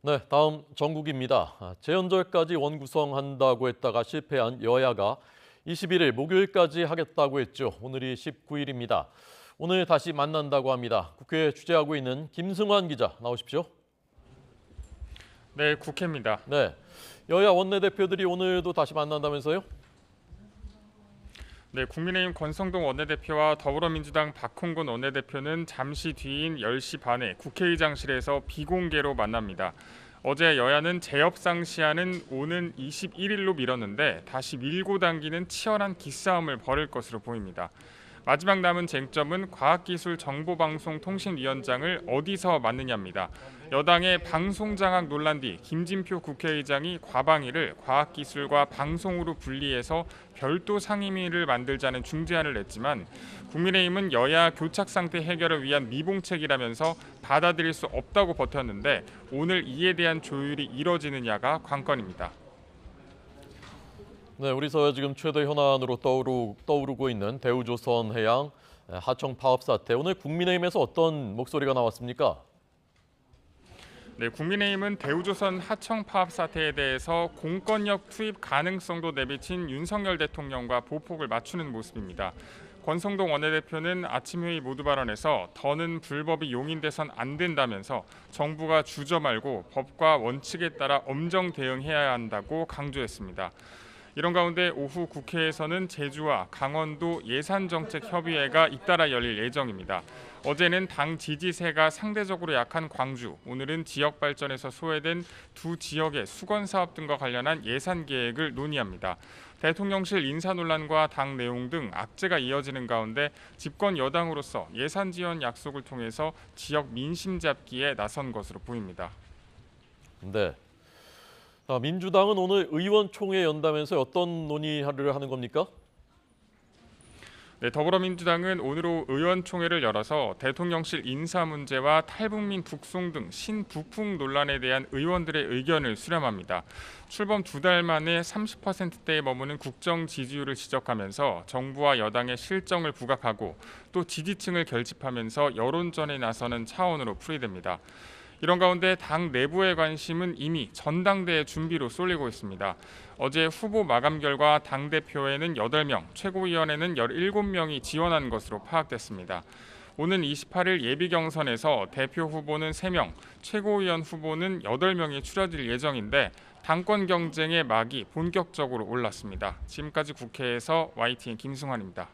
네, 다음 정국입니다. 재연절까지 원구성한다고 했다가 실패한 여야가 21일 목요일까지 하겠다고 했죠. 오늘이 19일입니다. 오늘 다시 만난다고 합니다. 국회에 취재하고 있는 김승환 기자 나오십시오. 네, 국회입니다. 네, 여야 원내대표들이 오늘도 다시 만난다면서요? 네, 국민의힘 권성동 원내대표와 더불어민주당 박홍근 원내대표는 잠시 뒤인 10시 반에 국회의장실에서 비공개로 만납니다. 어제 여야는 재협상 시한은 오는 21일로 미뤘는데 다시 밀고 당기는 치열한 기싸움을 벌일 것으로 보입니다. 마지막 남은 쟁점은 과학기술정보방송통신위원장을 어디서 맡느냐입니다. 여당의 방송장악 논란 뒤 김진표 국회의장이 과방위를 과학기술과 방송으로 분리해서 별도 상임위를 만들자는 중재안을 냈지만 국민의힘은 여야 교착 상태 해결을 위한 미봉책이라면서 받아들일 수 없다고 버텼는데 오늘 이에 대한 조율이 이뤄지느냐가 관건입니다. 네, 우리 사회 지금 최대 현안으로 떠오르고 있는 대우조선해양 하청 파업 사태. 오늘 국민의힘에서 어떤 목소리가 나왔습니까? 네, 국민의힘은 대우조선 하청 파업 사태에 대해서 공권력 투입 가능성도 내비친 윤석열 대통령과 보폭을 맞추는 모습입니다. 권성동 원내대표는 아침 회의 모두 발언에서 더는 불법이 용인돼선 안 된다면서 정부가 주저 말고 법과 원칙에 따라 엄정 대응해야 한다고 강조했습니다. 이런 가운데 오후 국회에서는 제주와 강원도 예산정책협의회가 잇따라 열릴 예정입니다. 어제는 당 지지세가 상대적으로 약한 광주, 오늘은 지역 발전에서 소외된 두 지역의 수건 사업 등과 관련한 예산 계획을 논의합니다. 대통령실 인사 논란과 당 내용 등 악재가 이어지는 가운데 집권 여당으로서 예산 지원 약속을 통해서 지역 민심 잡기에 나선 것으로 보입니다. 네. 민주당은 오늘 의원총회 연다면서 어떤 논의를 하는 겁니까? 네, 더불어민주당은 오늘 오후 의원총회를 열어서 대통령실 인사 문제와 탈북민 북송 등 신북풍 논란에 대한 의원들의 의견을 수렴합니다. 출범 2달 만에 30%대에 머무는 국정 지지율을 지적하면서 정부와 여당의 실정을 부각하고 또 지지층을 결집하면서 여론전에 나서는 차원으로 풀이됩니다. 이런 가운데 당 내부의 관심은 이미 전당대회 준비로 쏠리고 있습니다. 어제 후보 마감 결과 당대표에는 8명, 최고위원회는 17명이 지원한 것으로 파악됐습니다. 오는 28일 예비경선에서 대표 후보는 3명, 최고위원 후보는 8명이 추려질 예정인데 당권 경쟁의 막이 본격적으로 올랐습니다. 지금까지 국회에서 YTN 김승환입니다.